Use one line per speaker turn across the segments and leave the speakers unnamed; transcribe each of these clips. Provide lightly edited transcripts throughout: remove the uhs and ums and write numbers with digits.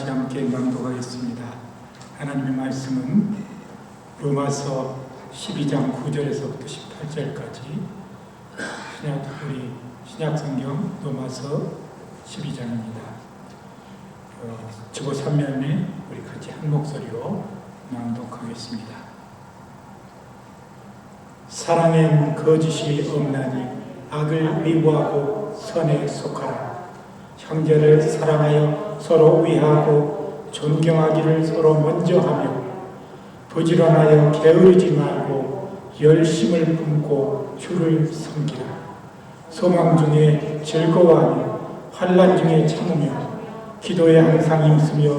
같이 함께 낭독하겠습니다. 하나님의 말씀은 로마서 12장 9절에서부터 18절까지 우리 신약성경 로마서 12장입니다. 주보 3면에 우리 같이 한 목소리로 낭독하겠습니다. 사랑엔 거짓이 없나니 악을 미워하고 선에 속하라. 형제를 사랑하여 서로 위하고 존경하기를 서로 먼저 하며 부지런하여 게으르지 말고 열심을 품고 주를 섬기라. 소망 중에 즐거워하며 환난 중에 참으며 기도에 항상 힘쓰며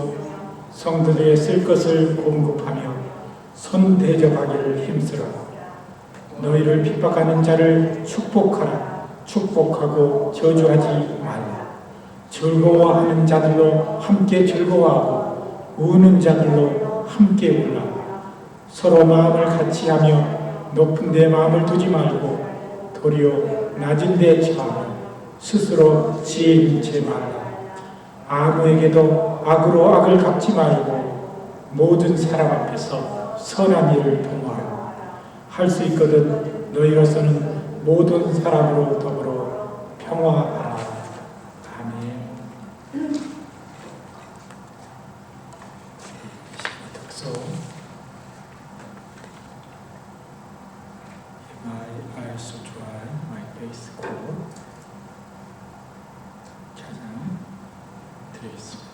성도들의 쓸 것을 공급하며 손 대접하기를 힘쓰라. 너희를 핍박하는 자를 축복하라. 축복하고 저주하지 말라. 즐거워하는 자들로 함께 즐거워하고 우는 자들로 함께 울라. 서로 마음을 같이 하며 높은 데 마음을 두지 말고 도리어 낮은 데 처하며 스스로 지혜인 채 말라. 아무에게도 악으로 악을 갚지 말고 모든 사람 앞에서 선한 일을 도모하라. 할 수 있거든 너희로서는 모든 사람으로 더불어 평화하라. 아멘. 독서. My eyes so dry, my face cold. 찬양 드리겠습니다.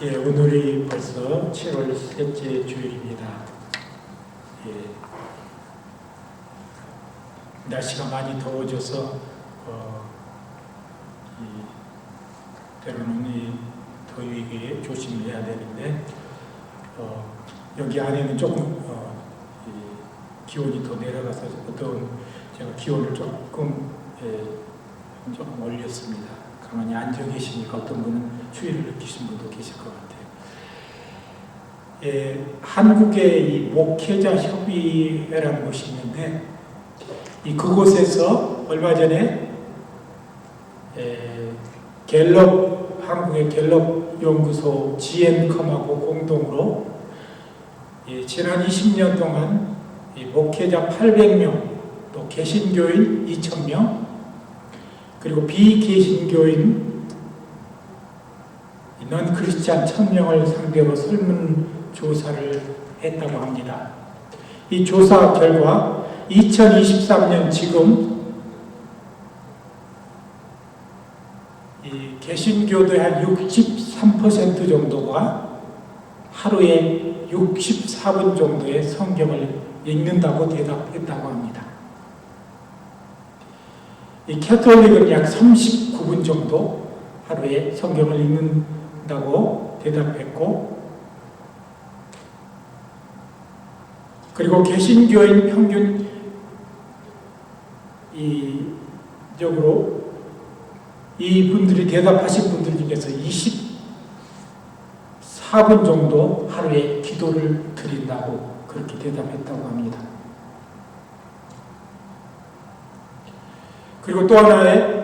예, 오늘이 벌써 7월 셋째 주일입니다. 예, 날씨가 많이 더워져서 때로는 이 더위에 조심해야 되는데 여기 안에는 조금 기온이 더 내려가서 제가 기온을 조금 올렸습니다. 가만히 앉아 계시니까 어떤 분은 추위를 느끼신 분도 계실 것 같아요. 한국의 이 목회자 협의회라는 곳이 있는데 그곳에서 얼마 전에 갤럽 한국의 갤럽 연구소 GN컴하고 공동으로 지난 20년 동안 목회자 800명, 또 개신교인 2,000명, 그리고 비개신교인 넌 크리스찬 1,000명을 상대로 설문조사를 했다고 합니다. 이 조사 결과 2023년 지금 이 개신교도의 한 63% 정도가 하루에 64분 정도의 성경을 읽는다고 대답했다고 합니다. 이 캐톨릭은 약 39분 정도 하루에 성경을 읽는다고 대답했고, 그리고 개신교인 평균 적으로 이 분들이 대답하신 분들 중에서 24분 정도 하루에 기도를 드린다고 그렇게 대답했다고 합니다. 그리고 또 하나의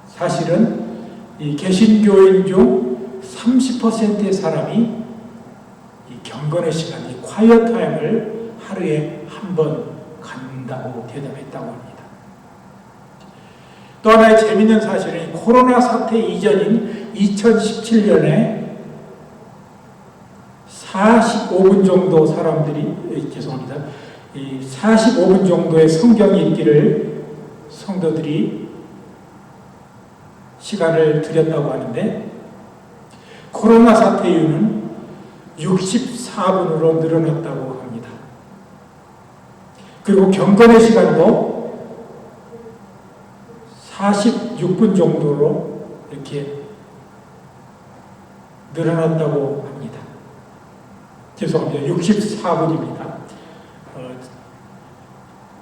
사실은 이 개신교인 중 30%의 사람이 이 경건의 시간, 이 콰이어 타임을 하루에 한 번 갖는다고 대답했다고 합니다. 또 하나의 재미있는 사실은 코로나 사태 이전인 2017년에 45분 정도 죄송합니다. 45분 정도의 성경 읽기를 성도들이 시간을 들였다고 하는데, 코로나 사태 이후는 64분으로 늘어났다고 합니다. 그리고 경건의 시간도 46분 정도로 이렇게 늘어났다고 합니다. 죄송합니다. 64분입니다.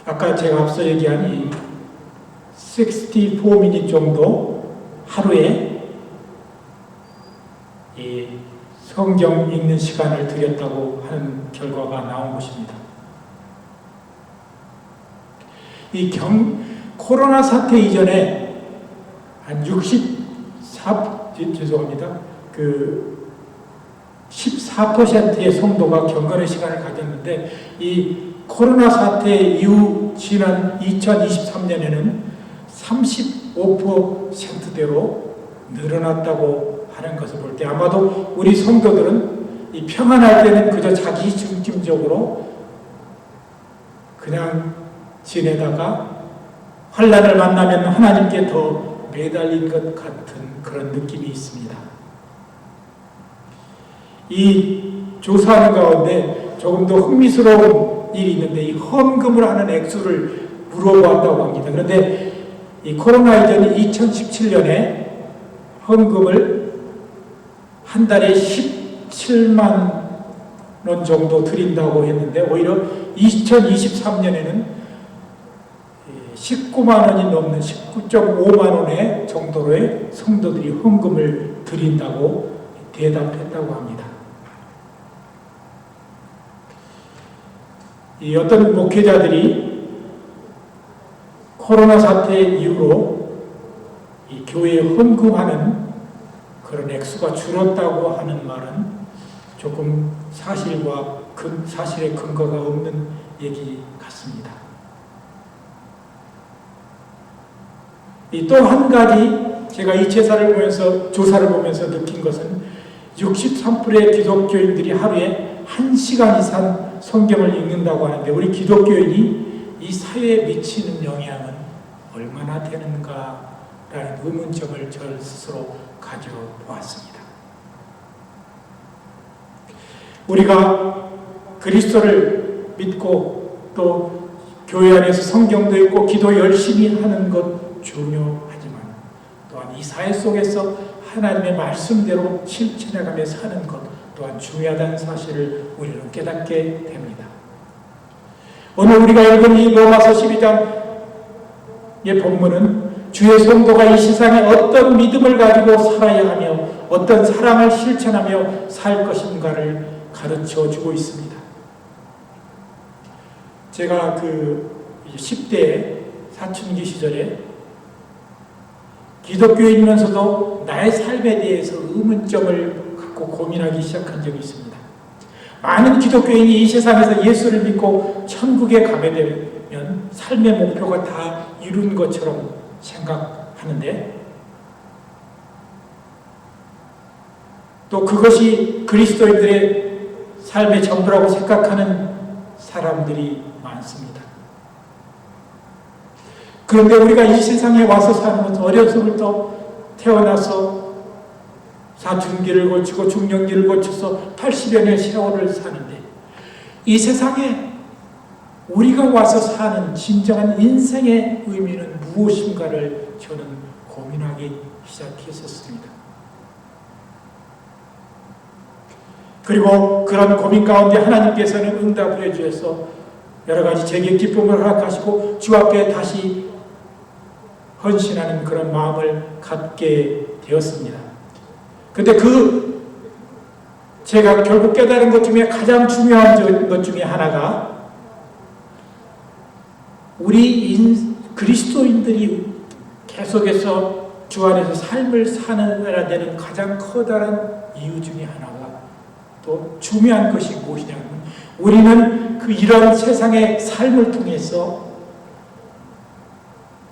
아까 제가 앞서 얘기한 이 64미닛 정도 하루에 이 성경 읽는 시간을 들였다고 하는 결과가 나온 것입니다. 코로나 사태 이전에 한 14%의 성도가 경건의 시간을 가졌는데, 이 코로나 사태 이후 지난 2023년에는 35%대로 늘어났다고 하는 것을 볼 때, 아마도 우리 성도들은 이 평안할 때는 그저 자기 중심적으로 그냥 지내다가 환난을 만나면 하나님께 더 매달린 것 같은 그런 느낌이 있습니다. 이 조사하는 가운데 조금 더 흥미스러운 일이 있는데, 이 헌금을 하는 액수를 물어보았다고 합니다. 그런데 이 코로나 이전 2017년에 헌금을 한 달에 17만 원 정도 드린다고 했는데, 오히려 2023년에는 19만 원이 넘는 19.5만 원의 정도의 성도들이 헌금을 드린다고 대답했다고 합니다. 이 어떤 목회자들이 코로나 사태 이후로 이 교회에 헌금하는 그런 액수가 줄었다고 하는 말은 조금 사실에 근거가 없는 얘기 같습니다. 또 한 가지 제가 이 조사를 보면서 느낀 것은 63%의 기독교인들이 하루에 1시간 이상 성경을 읽는다고 하는데, 우리 기독교인이 이 사회에 미치는 영향은 얼마나 되는가라는 의문점을 저 스스로 가져보았습니다. 우리가 그리스도를 믿고 또 교회 안에서 성경도 읽고 기도 열심히 하는 것 중요하지만, 또한 이 사회 속에서 하나님의 말씀대로 실천해가며 사는 것 또한 중요하다는 사실을 우리는 깨닫게 됩니다. 오늘 우리가 읽은 이 로마서 12장의 본문은 주의 성도가 이 세상에 어떤 믿음을 가지고 살아야 하며 어떤 사랑을 실천하며 살 것인가를 가르쳐 주고 있습니다. 제가 10대 사춘기 시절에 기독교인이면서도 나의 삶에 대해서 의문점을 갖고 고민하기 시작한 적이 있습니다. 많은 기독교인이 이 세상에서 예수를 믿고 천국에 가게 되면 삶의 목표가 다 이룬 것처럼 생각하는데, 또 그것이 그리스도인들의 삶의 전부라고 생각하는 사람들이 많습니다. 그런데 우리가 이 세상에 와서 사는 것은 어려서부터 태어나서 사춘기를 거치고 중년기를 거쳐서 80여 년 세월을 사는데, 이 세상에 우리가 와서 사는 진정한 인생의 의미는 무엇인가를 저는 고민하기 시작했었습니다. 그리고 그런 고민 가운데 하나님께서는 응답을 해주셔서 여러 가지 제게 기쁨을 허락하시고 주 앞에 다시 헌신하는 그런 마음을 갖게 되었습니다. 근데 제가 결국 깨달은 것 중에 가장 중요한 것 중에 하나가, 우리 그리스도인들이 계속해서 주 안에서 삶을 살아야 되는 가장 커다란 이유 중에 하나가, 또 중요한 것이 무엇이냐면, 우리는 이런 세상의 삶을 통해서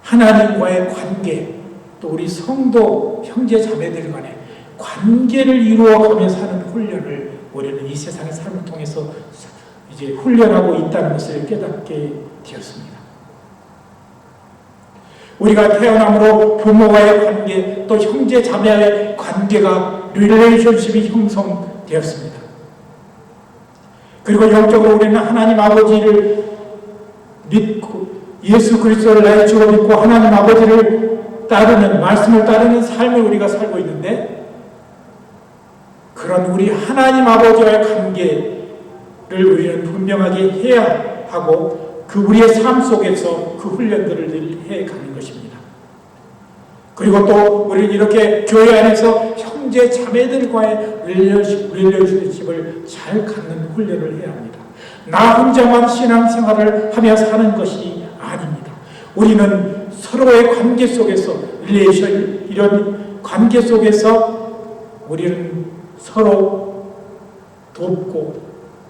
하나님과의 관계, 또 우리 성도 형제 자매들 간의 관계를 이루어가며 사는 훈련을 우리는 이 세상의 삶을 통해서 이제 훈련하고 있다는 것을 깨닫게 되었습니다. 우리가 태어남으로 부모와의 관계, 또 형제 자매와의 관계가 릴레이션십이 형성되었습니다. 그리고 영적으로 우리는 하나님 아버지를 믿고 예수 그리스도를 나의 주로 믿고 하나님 아버지를 따르는, 말씀을 따르는 삶을 우리가 살고 있는데, 그런 우리 하나님 아버지와의 관계를 우리는 분명하게 해야 하고, 우리의 삶 속에서 그 훈련들을 늘 해가는 것입니다. 그리고 또 우리는 이렇게 교회 안에서 형제 자매들과의 릴레이션십을 잘 갖는 훈련을 해야 합니다. 나 혼자만 신앙생활을 하며 사는 것이 아닙니다. 우리는 서로의 관계 속에서, 이런 관계 속에서 우리는 서로 돕고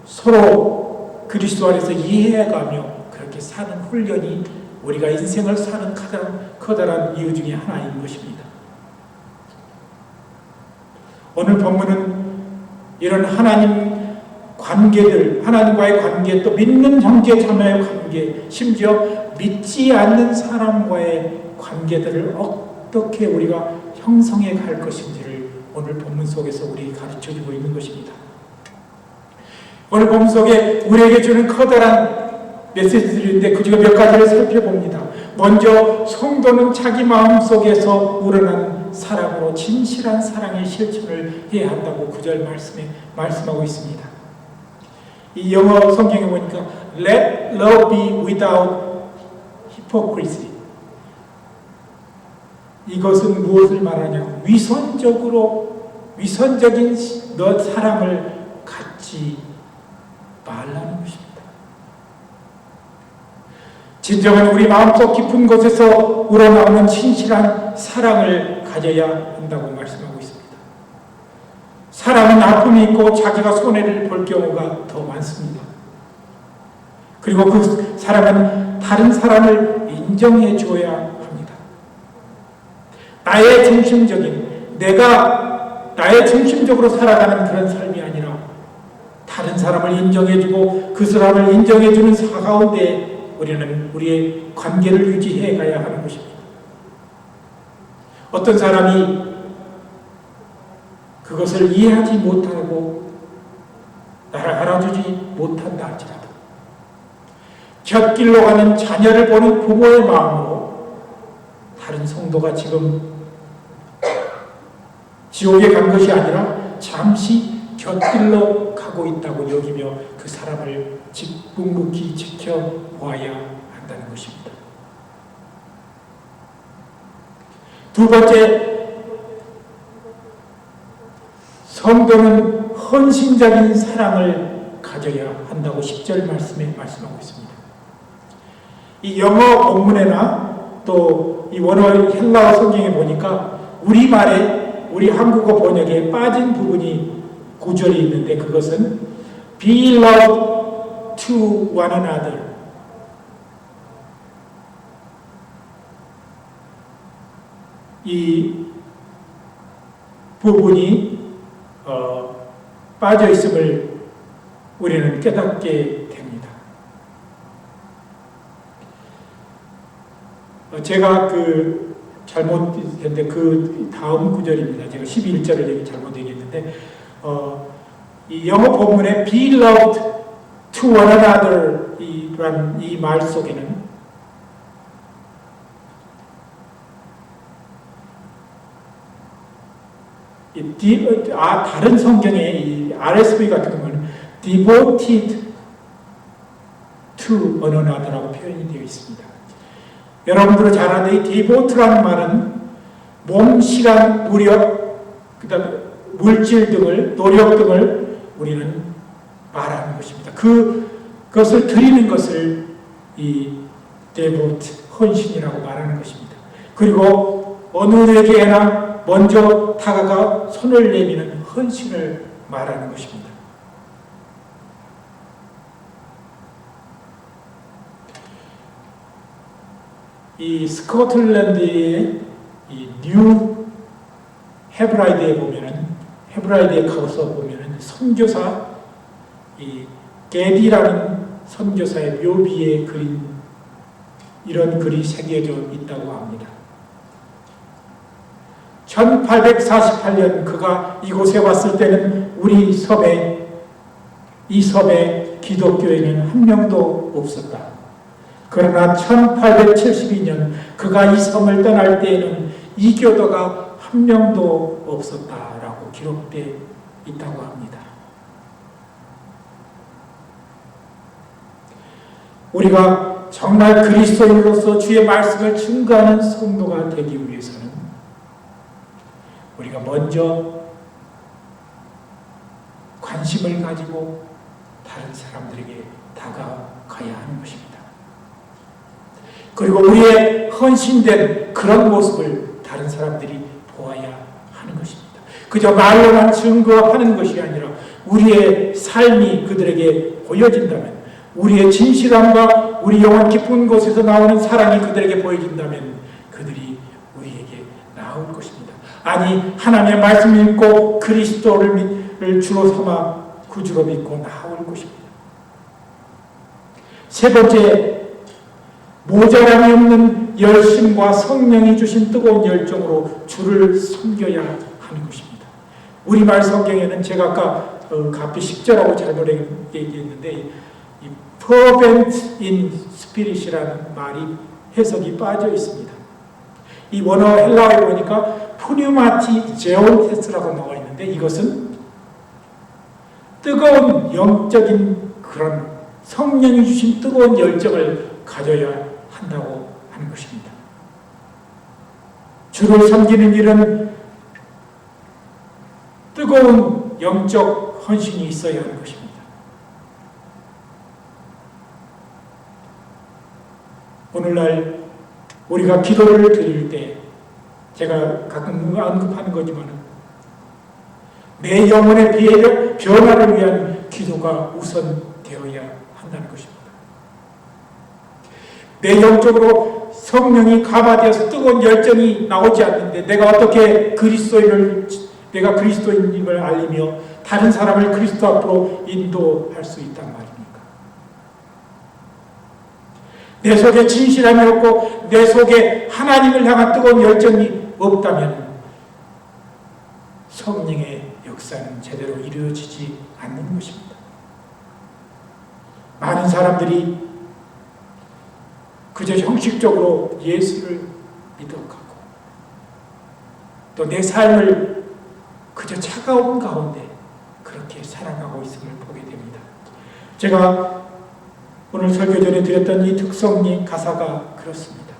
서로 그리스도 안에서 이해해가며 그렇게 사는 훈련이 우리가 인생을 사는 가장 커다란 이유 중에 하나인 것입니다. 오늘 본문은 이런 하나님 관계들, 하나님과의 관계, 또 믿는 형제 자매의 관계, 심지어 믿지 않는 사람과의 관계들을 어떻게 우리가 형성해 갈 것인지를 오늘 본문 속에서 우리 가르쳐주고 있는 것입니다. 오늘 본문 속에 우리에게 주는 커다란 메시지들인데 그 중에 몇 가지를 살펴봅니다. 먼저 성도는 자기 마음속에서 우러나는 사랑으로 진실한 사랑의 실천을 해야 한다고 9절 말씀에 말씀하고 있습니다. 이 영어 성경에 보니까 Let love be without hypocrisy. 이것은 무엇을 말하냐? 위선적인 사랑을 갖지 말라는 것입니다. 진정한 우리 마음속 깊은 곳에서 우러나오는 진실한 사랑을 가져야 한다고 말씀하고 있습니다. 사랑은 아픔이 있고 자기가 손해를 볼 경우가 더 많습니다. 그리고 그 사랑은 다른 사람을 인정해 줘야 합니다. 내가 나의 중심적으로 살아가는 그런 삶이 아니라 다른 사람을 인정해주고 그 사람을 인정해주는 사 가운데 우리는 우리의 관계를 유지해 가야 하는 것입니다. 어떤 사람이 그것을 이해하지 못하고 나를 알아주지 못한다 할지라도 곁길로 가는 자녀를 보는 부모의 마음으로 다른 성도가 지금 지옥에 간 것이 아니라 잠시 곁길로 가고 있다고 여기며 그 사람을 묵묵히 지켜보아야 한다는 것입니다. 두 번째, 성도는 헌신적인 사랑을 가져야 한다고 10절 말씀에 말씀하고 있습니다. 이 영어 본문에나 또 이 원어 헬라어 성경에 보니까 우리말에 우리 한국어 번역에 빠진 부분이 구절이 있는데 그것은 be loved to one another. 이 부분이 빠져 있음을 우리는 깨닫게 됩니다. 제가 잘못했는데 그 다음 구절입니다. 제가 11절을 잘못 얘기했는데 이 영어 본문에 be loved to one another 이란 이 말 속에는 다른 성경에 이 RSV 같은 경우는 devoted to one another라고 표현이 되어 있습니다. 여러분들은 잘 아는 이 devote라는 말은 몸, 시간, 무력, 그다음 물질 등을 노력 등을 우리는 말하는 것입니다. 그것을 드리는 것을 이 devote 헌신이라고 말하는 것입니다. 그리고 어느 누구에게나 먼저 다가가 손을 내미는 헌신을 말하는 것입니다. 이 스코틀랜드의 이 뉴 헤브라이드에 보면은 헤브라이드에 가서 보면은 선교사 이 게디라는 선교사의 묘비에 그린 이런 글이 새겨져 있다고 합니다. 1848년 그가 이곳에 왔을 때는 우리 이 섬에 기독교인은 한 명도 없었다. 그러나 1872년 그가 이 섬을 떠날 때에는 이교도가 한 명도 없었다라고 기록되어 있다고 합니다. 우리가 정말 그리스도인으로서 주의 말씀을 증거하는 성도가 되기 위해서는 우리가 먼저 관심을 가지고 다른 사람들에게 다가가야 하는 것입니다. 그리고 우리의 헌신된 그런 모습을 다른 사람들이 보아야 하는 것입니다. 그저 말로만 증거하는 것이 아니라 우리의 삶이 그들에게 보여진다면, 우리의 진실함과 우리 영혼 깊은 곳에서 나오는 사랑이 그들에게 보여진다면 그들이 우리에게 나올 것입니다. 아니, 하나님의 말씀을 믿고 그리스도를 주로 삼아 구주로 믿고 나올 것입니다. 세 번째, 모자람이 없는 열심과 성령이 주신 뜨거운 열정으로 주를 섬겨야 하는 것입니다. 우리말 성경에는 제가 아까 앞에 10절하고 잘못 얘기했는데 이 fervent in spirit이라는 말이 해석이 빠져 있습니다. 이 원어 헬라어에 보니까 푸뉴마티 제온테스라고 나와 있는데 이것은 뜨거운 영적인 그런 성령이 주신 뜨거운 열정을 가져야 한다고 하는 것입니다. 주를 섬기는 일은 뜨거운 영적 헌신이 있어야 하는 것입니다. 오늘날 우리가 기도를 드릴 때 제가 가끔 언급하는 거지만 내 영혼의 변화를 위한 기도가 우선되어야 한다는 것입니다. 내 영적으로 성령이 감화되어서 뜨거운 열정이 나오지 않는데 내가 어떻게 내가 그리스도인임을 알리며 다른 사람을 그리스도 앞으로 인도할 수 있단 말입니까? 내 속에 진실함이 없고 내 속에 하나님을 향한 뜨거운 열정이 없다면 성령의 역사는 제대로 이루어지지 않는 것입니다. 많은 사람들이 그저 형식적으로 예수를 믿어가고 또 내 삶을 그저 차가운 가운데 그렇게 살아가고 있음을 보게 됩니다. 제가 오늘 설교 전에 드렸던 이 특성리 가사가 그렇습니다.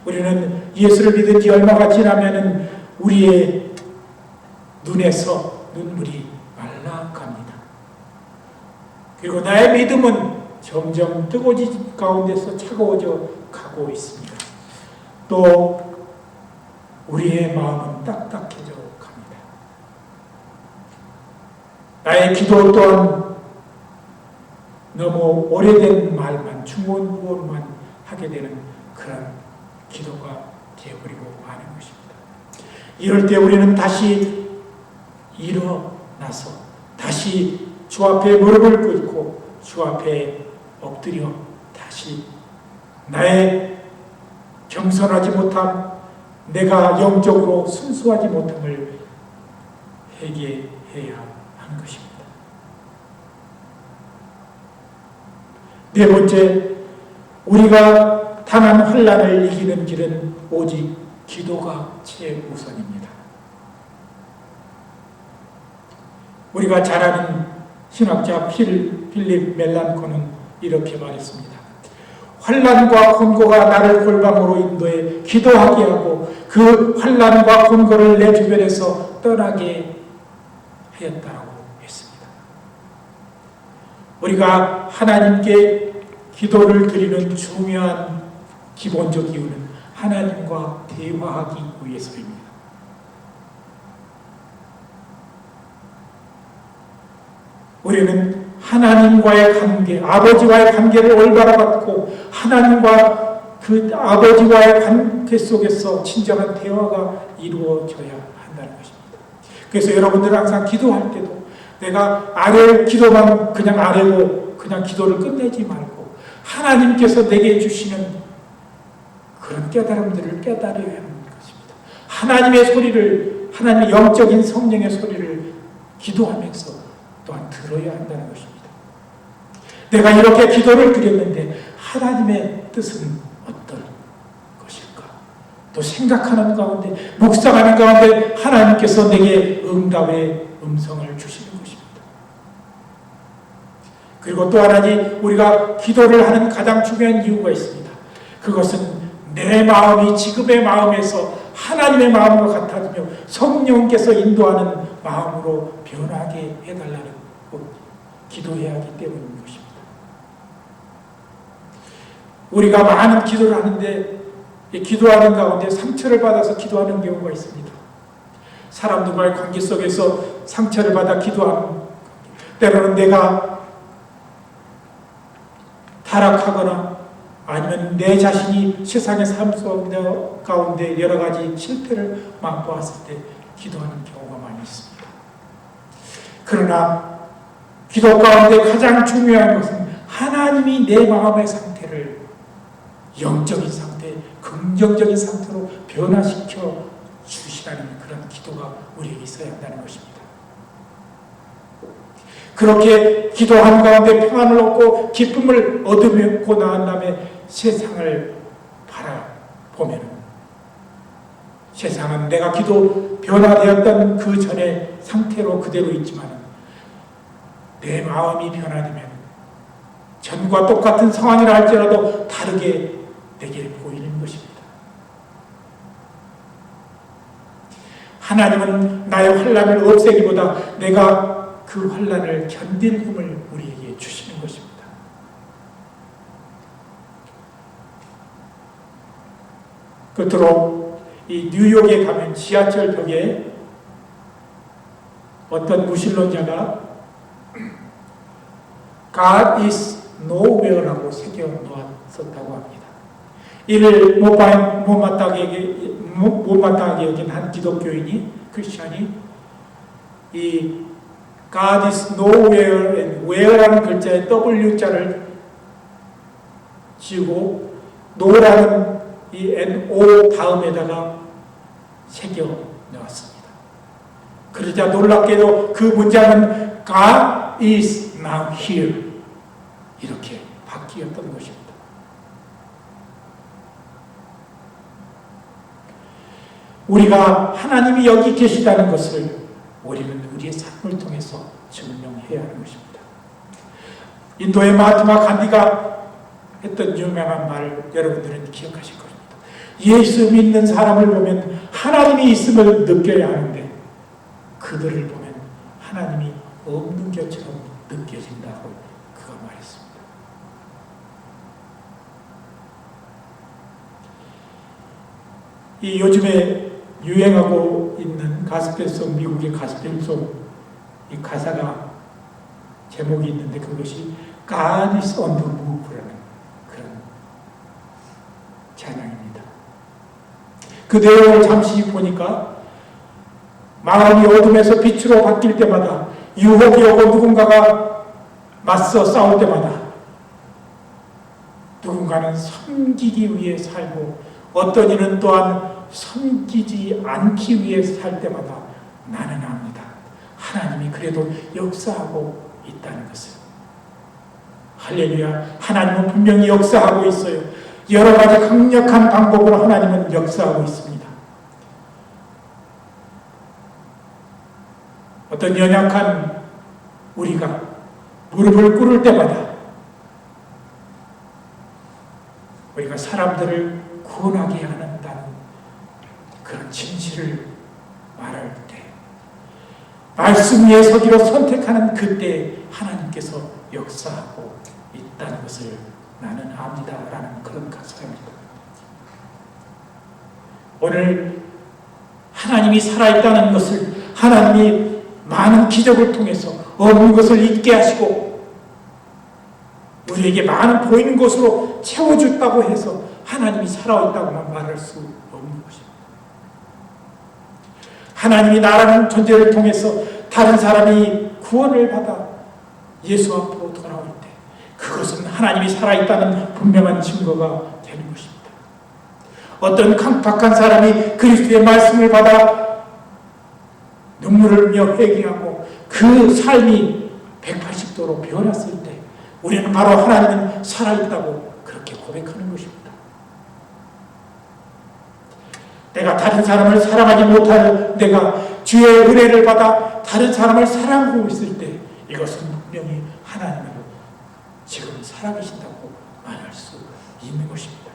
우리는 예수를 믿은 지 얼마가 지나면은 우리의 눈에서 눈물이 말라갑니다. 그리고 나의 믿음은 점점 뜨거워진 가운데서 차가워져 가고 있습니다. 또 우리의 마음은 딱딱해져 갑니다. 나의 기도 또한 너무 오래된 말만 중원부원만 하게 되는 그런 기도가 되어버리고 마는 것입니다. 이럴 때 우리는 다시 일어나서 다시 주 앞에 무릎을 꿇고 주 앞에 엎드려 다시 나의 겸손하지 못함, 내가 영적으로 순수하지 못함을 회개해야 하는 것입니다. 네 번째, 우리가 당한 환난을 이기는 길은 오직 기도가 최우선입니다. 우리가 잘 아는 신학자 필립 멜란코는 이렇게 말했습니다. 환난과 곤고가 나를 골방으로 인도해 기도하게 하고 그 환난과 곤고를 내 주변에서 떠나게 하였다고 했습니다. 우리가 하나님께 기도를 드리는 중요한 기본적 이유는 하나님과 대화하기 위해서입니다. 우리는 하나님과의 관계, 아버지와의 관계를 올바로 갖고 하나님과 그 아버지와의 관계 속에서 진정한 대화가 이루어져야 한다는 것입니다. 그래서 여러분들은 항상 기도할 때도 내가 아뢰 기도만 그냥 아뢰고 그냥 기도를 끝내지 말고 하나님께서 내게 주시는 그런 깨달음들을 깨달아야 하는 것입니다. 하나님의 소리를, 하나님의 영적인 성령의 소리를 기도하면서 또한 들어야 한다는 것입니다. 내가 이렇게 기도를 드렸는데 하나님의 뜻은 어떤 것일까? 또 생각하는 가운데, 묵상하는 가운데 하나님께서 내게 응답의 음성을 주시는 것입니다. 그리고 또 하나님, 우리가 기도를 하는 가장 중요한 이유가 있습니다. 그것은 내 마음이 지금의 마음에서 하나님의 마음과 같아지며 성령께서 인도하는 마음으로 변하게 해달라는 기도해야 하기 때문인 것입니다. 우리가 많은 기도를 하는데 기도하는 가운데 상처를 받아서 기도하는 경우가 있습니다. 사람들과의 관계 속에서 상처를 받아 기도하는, 때로는 내가 타락하거나 아니면 내 자신이 세상의 삶 가운데 여러 가지 실패를 맛보았을 때 기도하는 경우가 많이 있습니다. 그러나 기도 가운데 가장 중요한 것은 하나님이 내 마음의 상태를 영적인 상태, 긍정적인 상태로 변화시켜 주시라는 그런 기도가 우리에게 있어야 한다는 것입니다. 그렇게 기도한 가운데 평안을 얻고 기쁨을 얻으고 나은 다음에 세상을 바라보면 세상은 내가 기도 변화되었던 그 전의 상태로 그대로 있지만 내 마음이 변화되면 전과 똑같은 상황이라 할지라도 다르게 내게 보이는 것입니다. 하나님은 나의 환난을 없애기보다 내가 그 환난을 견딜 힘을 우리에게 주시는 것입니다. 끝으로 이 뉴욕에 가면 지하철 벽에 어떤 무신론자가 God is nowhere라고 새겨 놓았었다고 합니다. 이를 못마땅하게 여긴 한 기독교인이, 크리스천이 이 God is nowhere and where라는 글자에 W자를 지우고 no라는 이 NO 다음에다가 새겨 넣었습니다. 그러자 놀랍게도 그 문장은 God is now here 이렇게 바뀌었던 것입니다. 우리가 하나님이 여기 계시다는 것을 우리는 우리의 삶을 통해서 증명해야 하는 것입니다. 인도의 마하트마 간디가 했던 유명한 말을 여러분들은 기억하실 겁니다. 예수 믿는 사람을 보면 하나님이 있음을 느껴야 하는데 그들을 보면 하나님이 없는 것처럼 느껴진다고 그가 말했습니다. 이 요즘에 유행하고 있는 가스펠송, 미국의 가스펠송, 이 가사가 제목이 있는데 그것이 God is on the move라는 그런 찬양입니다. 그 내용을 잠시 보니까 마음이 어둠에서 빛으로 바뀔 때마다, 유혹이 오고 누군가가 맞서 싸울 때마다 누군가는 섬기기 위해 살고 어떤 이는 또한 섬기지 않기 위해 살 때마다 나는 압니다. 하나님이 그래도 역사하고 있다는 것을. 할렐루야. 하나님은 분명히 역사하고 있어요. 여러 가지 강력한 방법으로 하나님은 역사하고 있습니다. 어떤 연약한 우리가 무릎을 꿇을 때마다 우리가 사람들을 구원하게 한다는 그런 진실을 말할 때, 말씀 위에 서기로 선택하는 그때 하나님께서 역사하고 있다는 것을 나는 압니다 라는 그런 가사입니다. 오늘 하나님이 살아있다는 것을, 하나님이 많은 기적을 통해서 없는 것을 있게 하시고 우리에게 많은 보이는 것으로 채워줬다고 해서 하나님이 살아있다고만 말할 수 없는 것입니다. 하나님이 나라는 존재를 통해서 다른 사람이 구원을 받아 예수 앞으로 돌아올 때 그것은 하나님이 살아있다는 분명한 증거가 되는 것입니다. 어떤 강팍한 사람이 그리스도의 말씀을 받아 눈물을 흘려 회개하고 그 삶이 180도로 변했을 때 우리는 바로 하나님은 살아있다고 그렇게 고백하는 것입니다. 내가 다른 사람을 사랑하지 못할 내가 주의 은혜를 받아 다른 사람을 사랑하고 있을 때 이것은 분명히 하나님은 지금 살아계신다고 말할 수 있는 것입니다.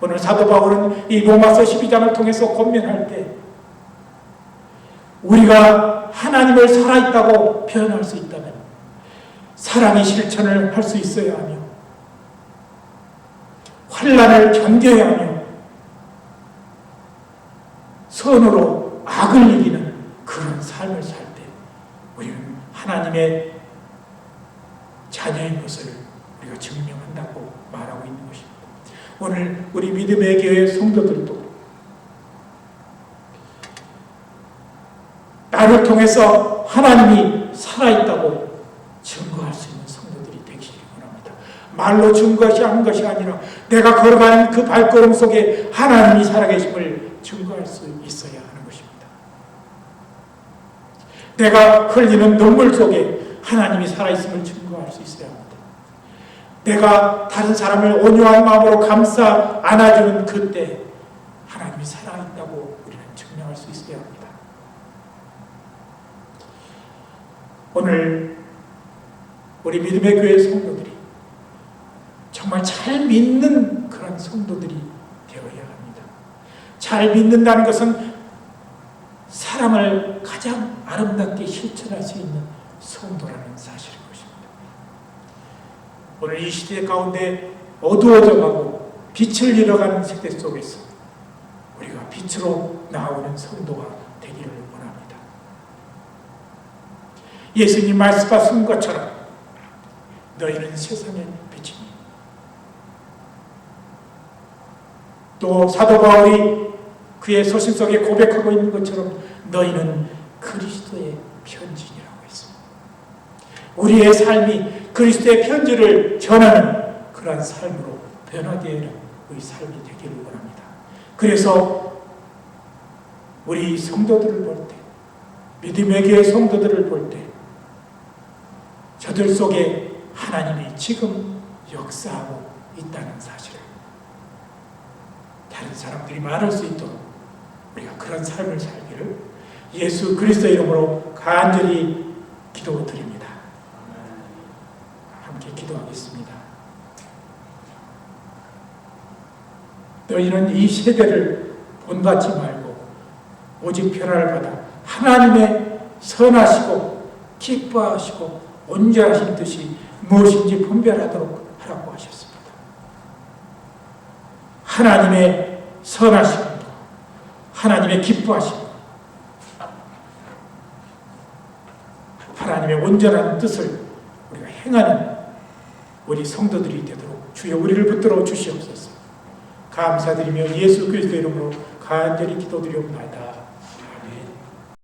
오늘 사도 바울은 이 로마서 12장을 통해서 권면할 때 우리가 하나님을 살아있다고 표현할 수 있다면 사랑의 실천을 할 수 있어야 하며 환난을 견뎌야 하며 선으로 악을 이기는 그런 삶을 살 때 우리는 하나님의 자녀인 것을 우리가 증명한다고 말하고 있는 것입니다. 오늘 우리 믿음의 교회 성도들도 나를 통해서 하나님이 살아있다고 증거할 수 있는 성도들이 되기를 원합니다. 말로 증거하는 것이 아니라 내가 걸어가는 그 발걸음 속에 하나님이 살아계심을 증거할 수 있어야 하는 것입니다. 내가 흘리는 눈물 속에 하나님이 살아있음을 증거할 수 있어야 합니다. 내가 다른 사람을 온유한 마음으로 감싸 안아주는 그때 하나님이 살아있다고 우리는 증명할 수 있어야 합니다. 오늘 우리 믿음의 교회 성도들이 정말 잘 믿는 그런 성도들이 되어야 합니다. 잘 믿는다는 것은 사랑을 가장 아름답게 실천할 수 있는 성도라는 사실인 것입니다. 오늘 이 시대 가운데 어두워져가고 빛을 잃어가는 세대 속에서 우리가 빛으로 나오는 성도가 되기를 원합니다. 예수님 말씀하신 것처럼 너희는 세상의 빛이니, 또 사도 바울이 그의 서신 속에 고백하고 있는 것처럼 너희는 그리스도의 편지라고 했습니다. 우리의 삶이 그리스도의 편지를 전하는 그러한 삶으로 변화되는 우리 삶이 되기를 원합니다. 그래서 우리 성도들을 볼 때, 믿음의 교회 성도들을 볼 때 저들 속에 하나님이 지금 역사하고 있다는 사실을 다른 사람들이 말할 수 있도록 우리가 그런 삶을 살기를 예수 그리스도 이름으로 간절히 기도드립니다. 함께 기도하겠습니다. 너희는 이 세대를 본받지 말고 오직 변화를 받아 하나님의 선하시고 기뻐하시고 온전하신 뜻이 무엇인지 분별하도록 하라고 하셨습니다. 하나님의 선하심과 하나님의 기뻐하심, 하나님의 온전한 뜻을 우리가 행하는 우리 성도들이 되도록 주여 우리를 붙들어 주시옵소서. 감사드리며 예수 그리스도의 이름으로 간절히 기도드리옵나이다.